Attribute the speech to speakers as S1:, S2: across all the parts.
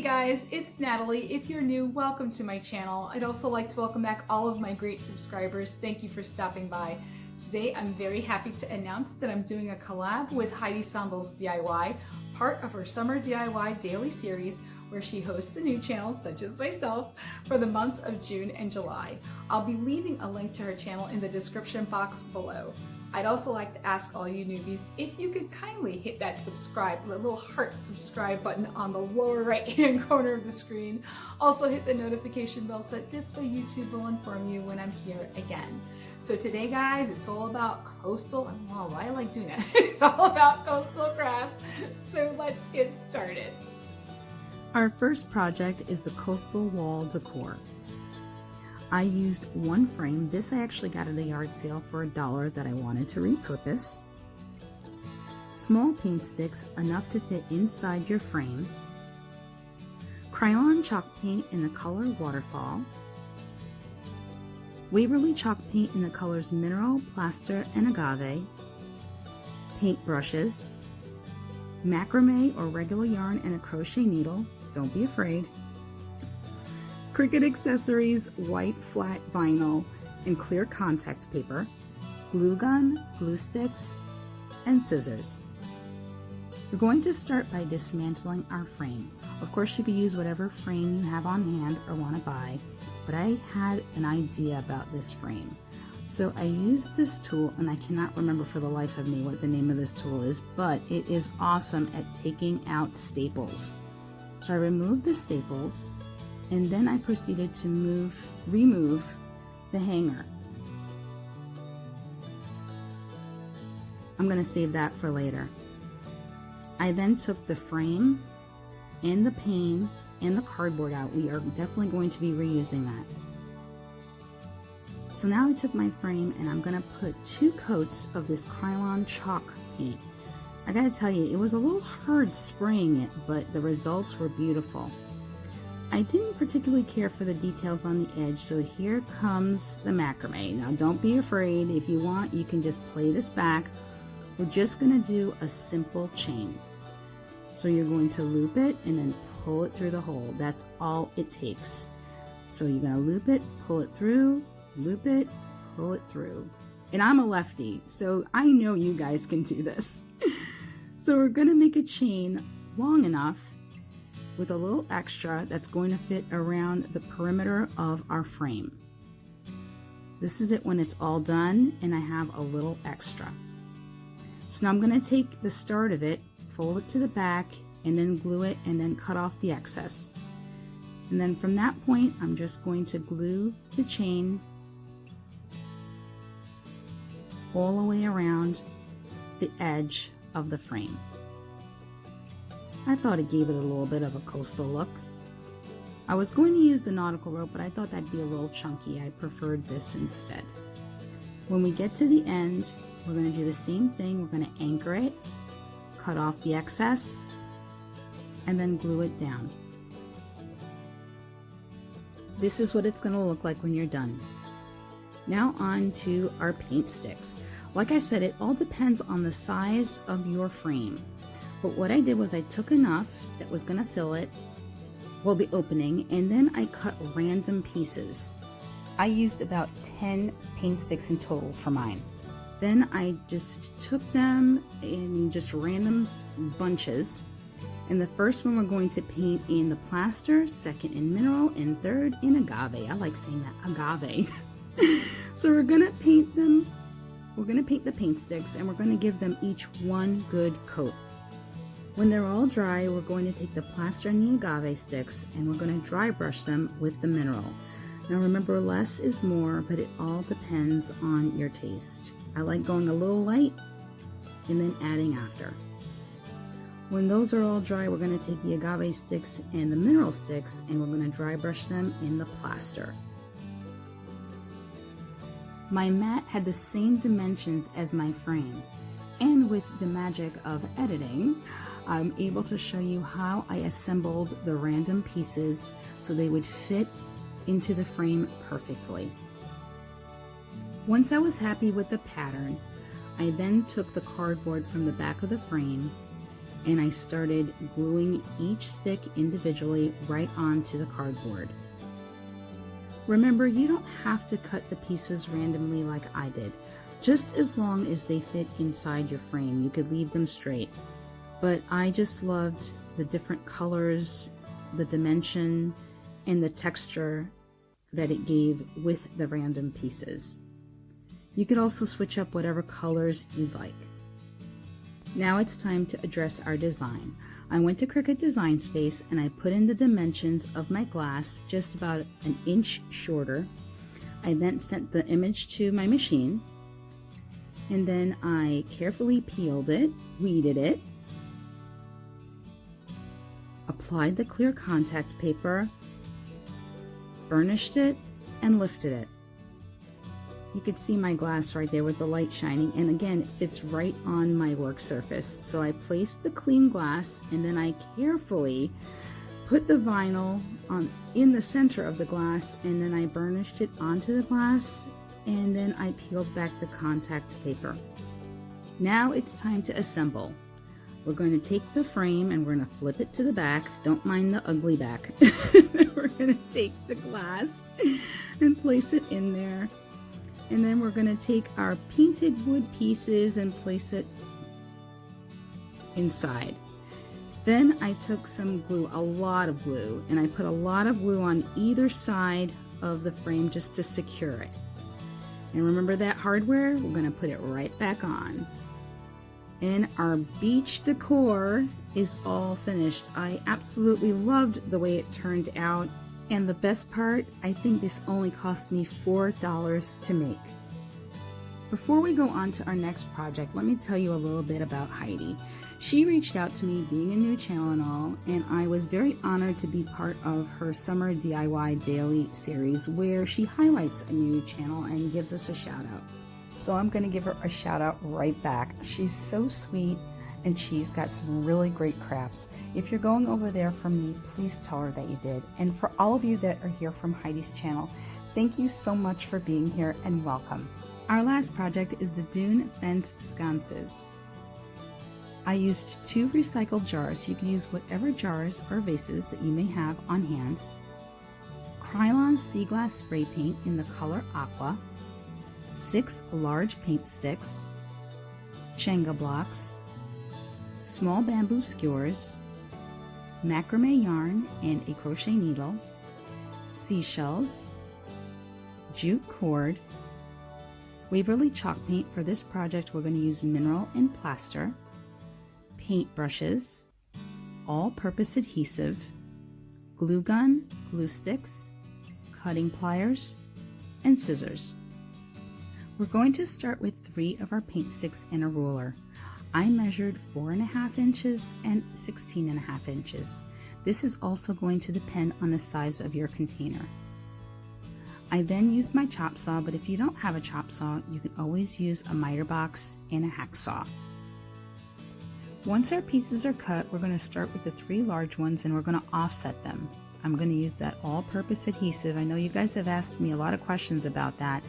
S1: guys, it's Natalie. If you're new, welcome to my channel. I'd also like to welcome back all of my great subscribers. Thank you for stopping by. Today I'm very happy to announce that I'm doing a collab with Heidi Sonboul's DIY, part of her summer DIY daily series where she hosts a new channel, such as myself, for the months of June and July. I'll be leaving a link to her channel in the description box below. I'd also like to ask all you newbies if you could kindly hit that subscribe, the little heart subscribe button on the lower right hand corner of the screen. Also hit the notification bell so that this way YouTube will inform you when I'm here again. So today guys, it's all about coastal, wow, why I like doing that. It's all about coastal crafts, so let's get started. Our first project is the coastal wall decor. I used one frame. This I actually got at a yard sale for $1 that I wanted to repurpose. Small paint sticks, enough to fit inside your frame. Crayon chalk paint in the color Waterfall. Waverly chalk paint in the colors Mineral, Plaster, and Agave. Paint brushes. Macrame or regular yarn and a crochet needle. Don't be afraid. Cricut accessories, white flat vinyl, and clear contact paper, glue gun, glue sticks, and scissors. We're going to start by dismantling our frame. Of course, you could use whatever frame you have on hand or want to buy, but I had an idea about this frame. So I used this tool, and I cannot remember for the life of me what the name of this tool is, but it is awesome at taking out staples. So I removed the staples, and then I proceeded to remove the hanger. I'm going to save that for later. I then took the frame and the pane and the cardboard out. We are definitely going to be reusing that. So now I took my frame and I'm going to put 2 coats of this crayon chalk paint. I gotta tell you, it was a little hard spraying it, but the results were beautiful. I didn't particularly care for the details on the edge, so here comes the macrame. Now don't be afraid. If you want, you can just play this back. We're just gonna do a simple chain. So you're going to loop it and then pull it through the hole. That's all it takes. So you're gonna loop it, pull it through, loop it, pull it through. And I'm a lefty, so I know you guys can do this. So we're gonna make a chain long enough with a little extra that's going to fit around the perimeter of our frame. This is it when it's all done, and I have a little extra. So now I'm going to take the start of it, fold it to the back, and then glue it, and then cut off the excess. And then from that point, I'm just going to glue the chain all the way around the edge of the frame. I thought it gave it a little bit of a coastal look. I was going to use the nautical rope, but I thought that'd be a little chunky. I preferred this instead. When we get to the end, we're going to do the same thing. We're going to anchor it, cut off the excess, and then glue it down. This is what it's going to look like when you're done. Now on to our paint sticks. Like I said, it all depends on the size of your frame. But what I did was I took enough that was going to fill it, well, the opening, and then I cut random pieces. I used about 10 paint sticks in total for mine. Then I just took them in just random bunches. And the first one we're going to paint in the plaster, second in mineral, and third in agave. I like saying that, agave. So we're going to paint them. We're going to paint the paint sticks, and we're going to give them each one good coat. When they're all dry, we're going to take the plaster and the agave sticks, and we're going to dry brush them with the mineral. Now remember, less is more, but it all depends on your taste. I like going a little light and then adding after. When those are all dry, we're going to take the agave sticks and the mineral sticks, and we're going to dry brush them in the plaster. My mat had the same dimensions as my frame, and with the magic of editing, I'm able to show you how I assembled the random pieces so they would fit into the frame perfectly. Once I was happy with the pattern, I then took the cardboard from the back of the frame and I started gluing each stick individually right onto the cardboard. Remember, you don't have to cut the pieces randomly like I did, just as long as they fit inside your frame. You could leave them straight, but I just loved the different colors, the dimension, and the texture that it gave with the random pieces. You could also switch up whatever colors you'd like. Now it's time to address our design. I went to Cricut Design Space and I put in the dimensions of my glass just about an inch shorter. I then sent the image to my machine, and then I carefully peeled it, weeded it, applied the clear contact paper, burnished it, and lifted it. You could see my glass right there with the light shining, and again, it fits right on my work surface. So I placed the clean glass, and then I carefully put the vinyl in the center of the glass, and then I burnished it onto the glass, and then I peeled back the contact paper. Now it's time to assemble. We're going to take the frame and we're going to flip it to the back. Don't mind the ugly back. We're going to take the glass and place it in there. And then we're going to take our painted wood pieces and place it inside. Then I took some glue, a lot of glue, and I put a lot of glue on either side of the frame just to secure it. And remember that hardware? We're going to put it right back on. And our beach decor is all finished. I absolutely loved the way it turned out. And the best part, I think this only cost me $4 to make. Before we go on to our next project, let me tell you a little bit about Heidi. She reached out to me, being a new channel and all, and I was very honored to be part of her Summer DIY Daily series, where she highlights a new channel and gives us a shout out. So I'm going to give her a shout out right back. She's so sweet, and she's got some really great crafts. If you're going over there from me, please tell her that you did. And for all of you that are here from Heidi's channel, thank you so much for being here and welcome. Our last project is the Dune fence sconces. I used 2 recycled jars. You can use whatever jars or vases that you may have on hand. Krylon sea glass spray paint in the color aqua, 6 large paint sticks, Jenga blocks, small bamboo skewers, macrame yarn and a crochet needle, seashells, jute cord, Waverly chalk paint. For this project, we're going to use mineral and plaster, paint brushes, all-purpose adhesive, glue gun, glue sticks, cutting pliers, and scissors. We're going to start with 3 of our paint sticks and a ruler. I measured 4.5 inches and 16.5 inches. This is also going to depend on the size of your container. I then used my chop saw, but if you don't have a chop saw, you can always use a miter box and a hacksaw. Once our pieces are cut, we're going to start with the 3 large ones and we're going to offset them. I'm going to use that all-purpose adhesive. I know you guys have asked me a lot of questions about that.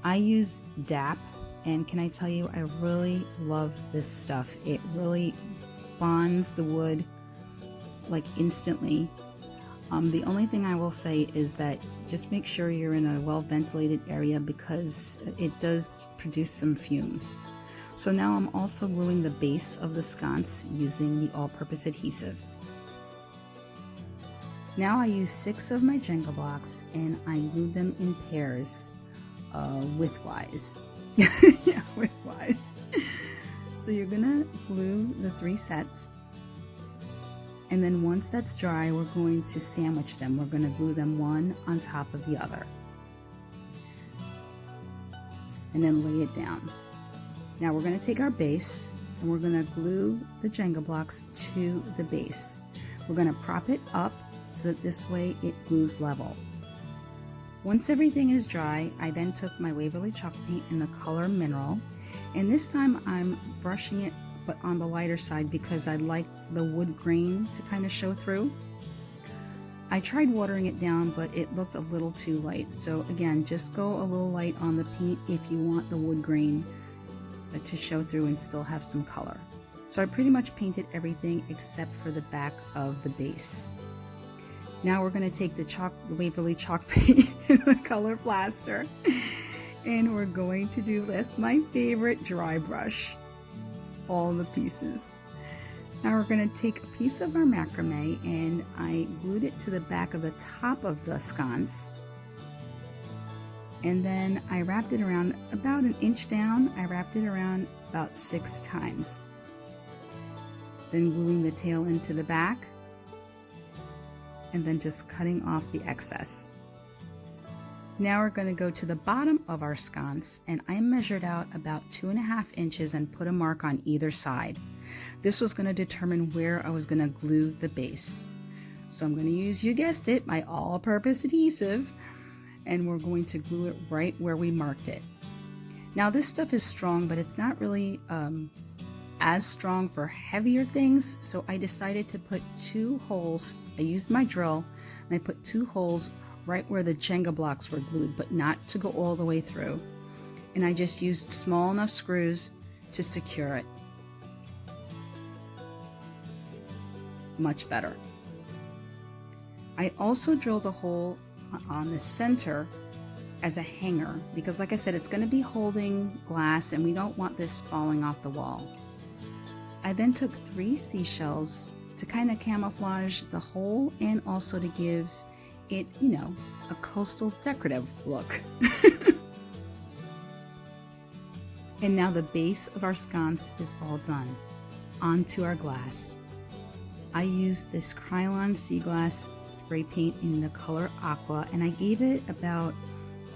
S1: I use DAP, and can I tell you, I really love this stuff. It really bonds the wood like instantly. The only thing I will say is that just make sure you're in a well-ventilated area because it does produce some fumes. So now I'm also gluing the base of the sconce using the all-purpose adhesive. Now I use 6 of my Jenga blocks and I glue them in pairs widthwise. Yeah, widthwise. So you're gonna glue the 3 sets, and then once that's dry, we're going to sandwich them. We're gonna glue them one on top of the other, and then lay it down. Now we're gonna take our base and we're gonna glue the Jenga blocks to the base. We're gonna prop it up so that this way it glues level. Once everything is dry, I then took my Waverly chalk paint in the color Mineral, and this time I'm brushing it but on the lighter side because I like the wood grain to kind of show through. I tried watering it down, but it looked a little too light. So again, just go a little light on the paint if you want the wood grain to show through and still have some color. So I pretty much painted everything except for the back of the base. Now we're going to take the Waverly chalk paint and the color plaster, and we're going to do this, my favorite, dry brush all the pieces. Now we're going to take a piece of our macrame, and I glued it to the back of the top of the sconce, and then I wrapped it around about an inch down. I wrapped it around about 6 times, then gluing the tail into the back, and then just cutting off the excess. Now we're going to go to the bottom of our sconce, and I measured out about 2.5 inches and put a mark on either side. This was going to determine where I was going to glue the base. So I'm going to use, you guessed it, my all-purpose adhesive, and we're going to glue it right where we marked it. Now this stuff is strong, but it's not really as strong for heavier things, so I decided to put 2 holes. I used my drill and I put 2 holes right where the Jenga blocks were glued, but not to go all the way through. And I just used small enough screws to secure it. Much better. I also drilled a hole on the center as a hanger because, like I said, it's going to be holding glass and we don't want this falling off the wall. I then took 3 seashells to kind of camouflage the hole and also to give it, you know, a coastal decorative look. And now the base of our sconce is all done. Onto our glass. I used this Krylon Sea Glass spray paint in the color aqua, and I gave it about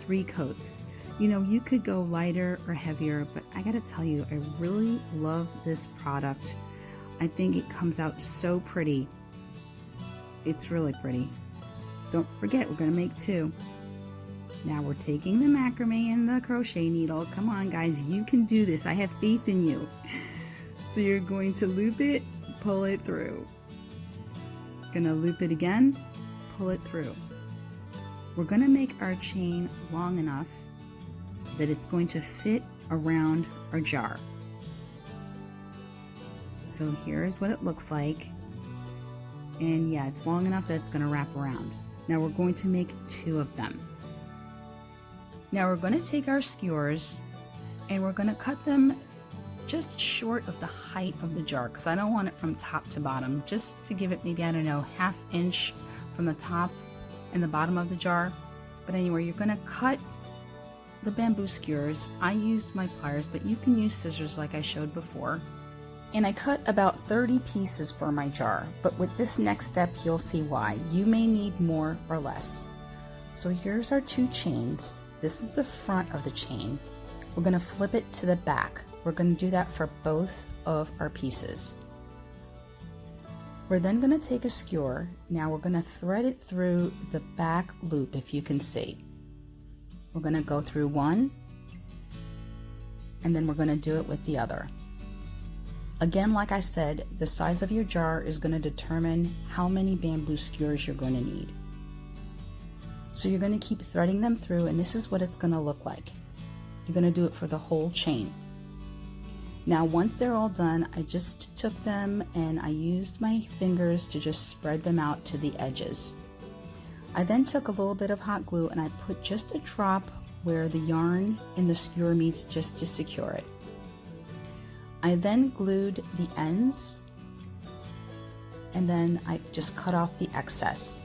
S1: 3 coats. You know, you could go lighter or heavier, but I gotta tell you, I really love this product. I think it comes out so pretty. It's really pretty. Don't forget, we're gonna make 2. Now we're taking the macrame and the crochet needle. Come on guys, you can do this. I have faith in you. So you're going to loop it, pull it through. Gonna loop it again, pull it through. We're gonna make our chain long enough that it's going to fit around our jar. So here's what it looks like. And yeah, it's long enough that it's gonna wrap around. Now we're going to make 2 of them. Now we're gonna take our skewers and we're gonna cut them just short of the height of the jar because I don't want it from top to bottom, just to give it maybe, I don't know, 1/2 inch from the top and the bottom of the jar. But anyway, you're gonna cut the bamboo skewers. I used my pliers, but you can use scissors like I showed before. And I cut about 30 pieces for my jar, but with this next step, you'll see why. You may need more or less. So here's our 2 chains. This is the front of the chain. We're gonna flip it to the back. We're gonna do that for both of our pieces. We're then gonna take a skewer. Now we're gonna thread it through the back loop, if you can see. We're gonna go through one, and then we're gonna do it with the other. Again, like I said, the size of your jar is gonna determine how many bamboo skewers you're gonna need. So you're gonna keep threading them through, and this is what it's gonna look like. You're gonna do it for the whole chain. Now, once they're all done, I just took them and I used my fingers to just spread them out to the edges. I then took a little bit of hot glue and I put just a drop where the yarn and the skewer meets just to secure it. I then glued the ends and then I just cut off the excess.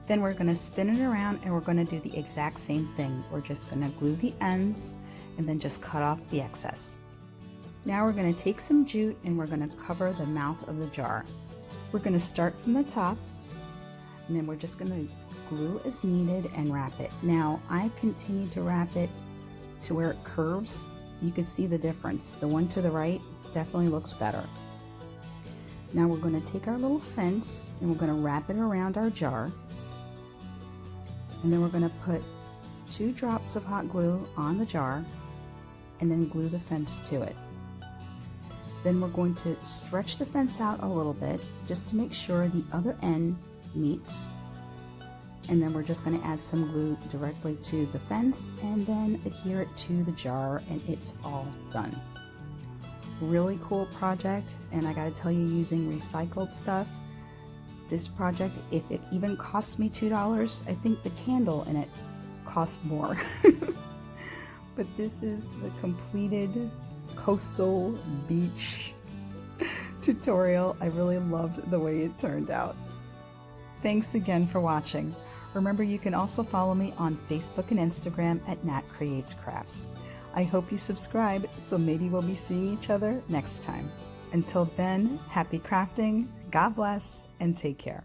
S1: Then we're going to spin it around and we're going to do the exact same thing. We're just going to glue the ends and then just cut off the excess. Now we're going to take some jute and we're going to cover the mouth of the jar. We're going to start from the top and then we're just going to glue as needed and wrap it. Now I continue to wrap it to where it curves. You can see the difference. The one to the right definitely looks better. Now we're going to take our little fence and we're going to wrap it around our jar. And then we're going to put 2 drops of hot glue on the jar and then glue the fence to it. Then we're going to stretch the fence out a little bit just to make sure the other end meets. And then we're just going to add some glue directly to the fence and then adhere it to the jar, and it's all done. really cool project, and I gotta tell you, using recycled stuff, this project, if it even cost me $2, I think the candle in it cost more. But this is the completed coastal beach tutorial. I really loved the way it turned out. Thanks again for watching. Remember, you can also follow me on Facebook and Instagram at Nat Creates Crafts. I hope you subscribe, so maybe we'll be seeing each other next time. Until then, happy crafting, God bless, and take care.